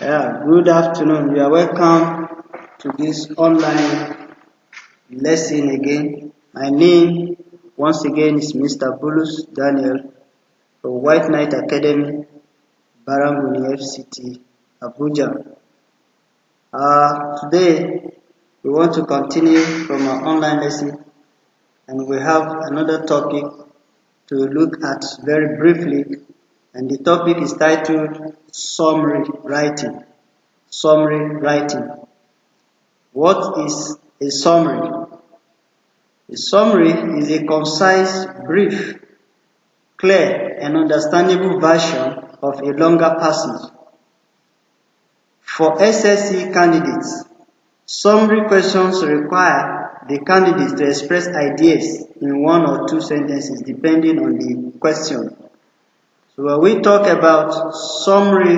Yeah, good afternoon. You are welcome to this online lesson again. My name once again is Mr. Bulus Daniel from White Knight Academy, Baranguni FCT, Abuja. Today we want to continue from our online lesson and we have another topic to look at very briefly, and the topic is titled Summary Writing. Summary writing. What is a summary? A summary is a concise, brief, clear, and understandable version of a longer passage. For SSC candidates, summary questions require the candidate to express ideas in one or two sentences depending on the question. So when we talk about summary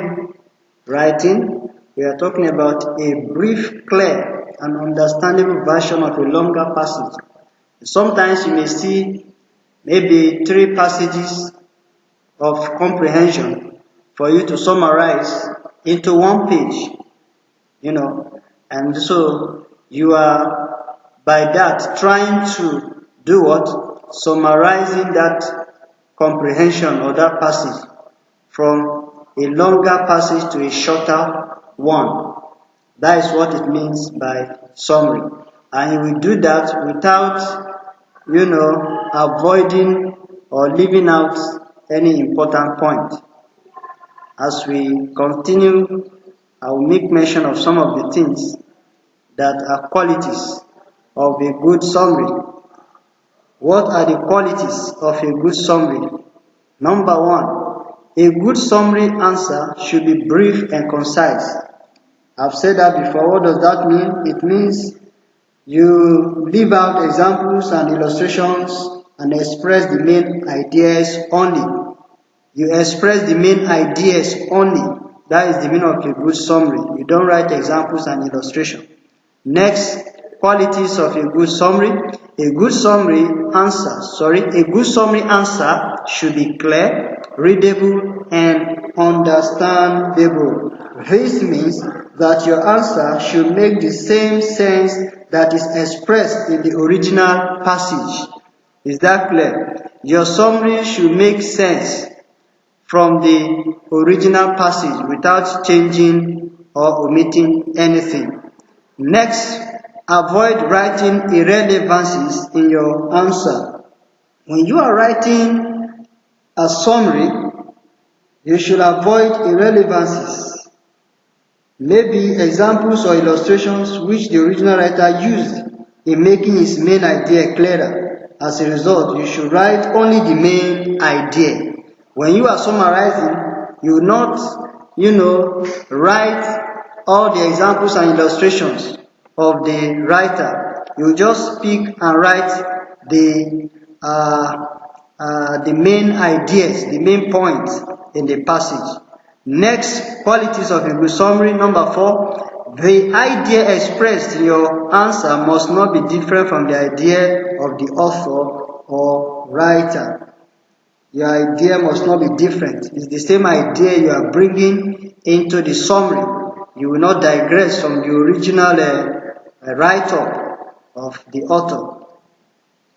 writing, we are talking about a brief, clear, and understandable version of a longer passage. Sometimes you may see maybe 3 passages of comprehension for you to summarize into 1 page, and so you are by that trying to do what? Summarizing that comprehension or that passage from a longer passage to a shorter one. That is what it means by summary. And you will do that without, avoiding or leaving out any important point. As we continue, I will make mention of some of the things that are qualities of a good summary. What are the qualities of a good summary? Number 1, a good summary answer should be brief and concise. I've said that before. What does that mean? It means you leave out examples and illustrations and express the main ideas only. You express the main ideas only. That is the meaning of a good summary. You don't write examples and illustrations. Next, qualities of a good summary. A good summary answer should be clear, readable, and understandable. This means that your answer should make the same sense that is expressed in the original passage. Is that clear? Your summary should make sense from the original passage without changing or omitting anything. Next, avoid writing irrelevancies in your answer. When you are writing a summary, you should avoid irrelevancies. Maybe examples or illustrations which the original writer used in making his main idea clearer. As a result, you should write only the main idea. When you are summarizing, you will not, write all the examples and illustrations of the writer. You just pick and write the main ideas, the main points in the passage. Next, qualities of a good summary. Number 4, the idea expressed in your answer must not be different from the idea of the author or writer. Your idea must not be different. It's the same idea you are bringing into the summary. You will not digress from the original write-up of the author.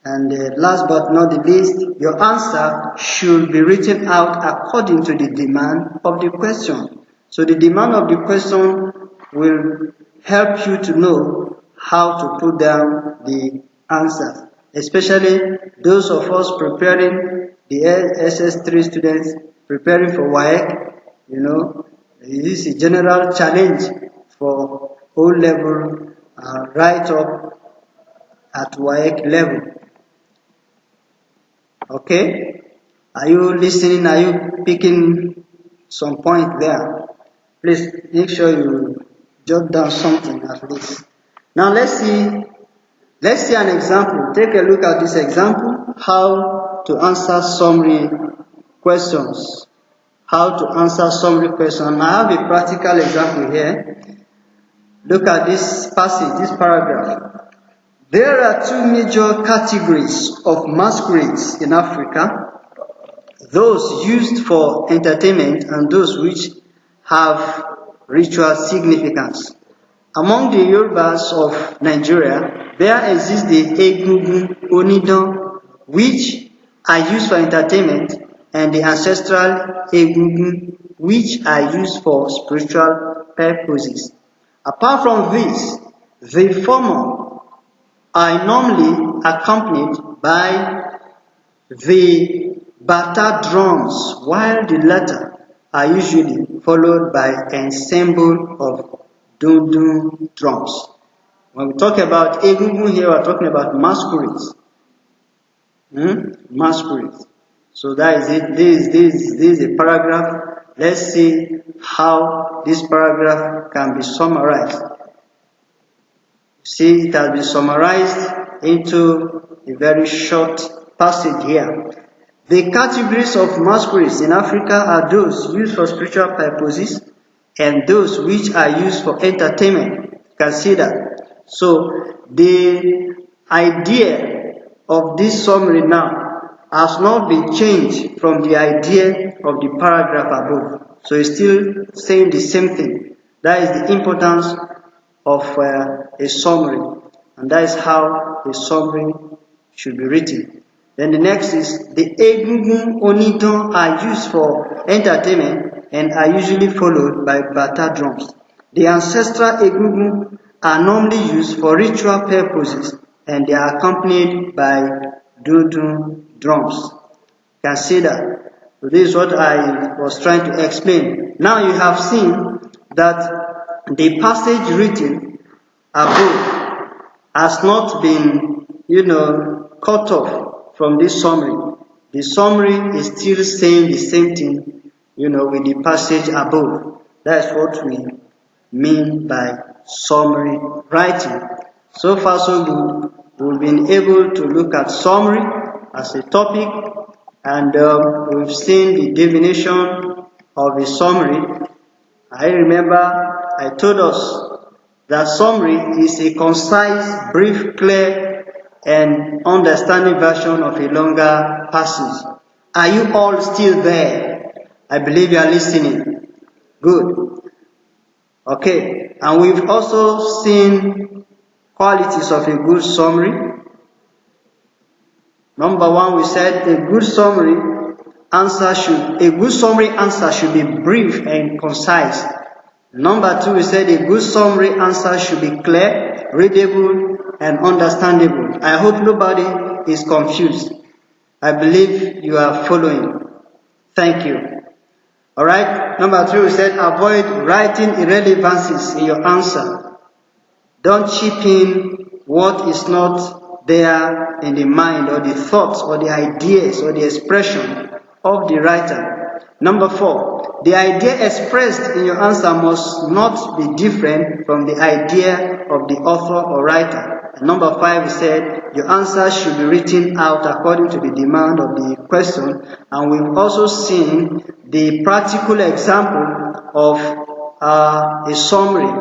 And last but not the least, your answer should be written out according to the demand of the question. So the demand of the question will help you to know how to put down the answer. Especially those of us preparing, the SS3 students preparing for WAEC, this is a general challenge for O-level write-up at WAEC level. Okay? Are you listening? Are you picking some point there? Please make sure you jot down something at least. Now let's see an example. Take a look at this example. How to answer summary questions. How to answer summary questions. I have a practical example here. Look at this passage, this paragraph. There are 2 major categories of masquerades in Africa. Those used for entertainment and those which have ritual significance. Among the Yorubas of Nigeria, there exists the Egungun Onidan, which are used for entertainment, and the ancestral Egungun, which are used for spiritual purposes. Apart from this, the former are normally accompanied by the bata drums, while the latter are usually followed by ensemble of dundun drums. When we talk about egungun here, we're talking about masquerades. Masquerades. So that is it. This is a paragraph. Let's see how this paragraph can be summarized. See, it has been summarized into a very short passage here. The categories of masquerades in Africa are those used for spiritual purposes and those which are used for entertainment. Consider. So the idea of this summary now has not been changed from the idea of the paragraph above. So it's still saying the same thing. That is the importance of a summary, and that is how a summary should be written. Then the next is the Egungun Onidan are used for entertainment and are usually followed by bata drums. The ancestral Egungun are normally used for ritual purposes and they are accompanied by dundun drums. Consider. So this is what I was trying to explain. Now you have seen that the passage written above has not been, cut off from this summary. The summary is still saying the same thing, with the passage above. That's what we mean by summary writing. So far so good. We've been able to look at summary as a topic, and we've seen the definition of a summary. I remember I told us that summary is a concise, brief, clear, and understanding version of a longer passage. Are you all still there? I believe you are listening. Good. Okay. And we've also seen qualities of a good summary. Number one, we said a good summary answer should be brief and concise. Number two, we said a good summary answer should be clear, readable, and understandable. I hope nobody is confused. I believe you are following. Thank you. Alright, number three, we said avoid writing irrelevancies in your answer. Don't chip in what is not there in the mind or the thoughts or the ideas or the expression of the writer. Number four, the idea expressed in your answer must not be different from the idea of the author or writer. And number five, we said your answer should be written out according to the demand of the question. And we've also seen the practical example of a summary,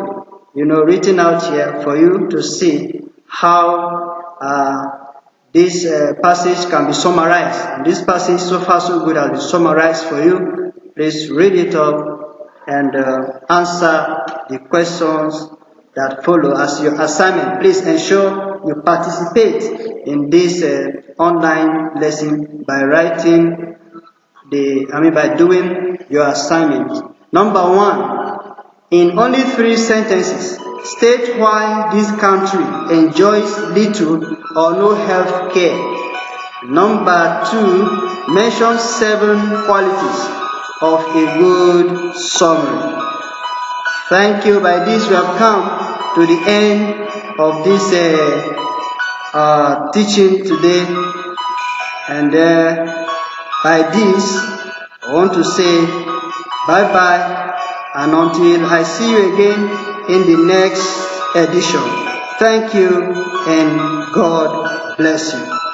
written out here for you to see how this passage can be summarized. And this passage, so far so good, has been summarized for you. Please read it up and answer the questions that follow as your assignment. Please ensure you participate in this online lesson by by doing your assignment. Number one, in only 3 sentences, state why this country enjoys little or no health care. Number two, mention 7 qualities of a good summary. Thank you. By this, we have come to the end of this teaching today. And by this, I want to say bye-bye. And until I see you again in the next edition. Thank you and God bless you.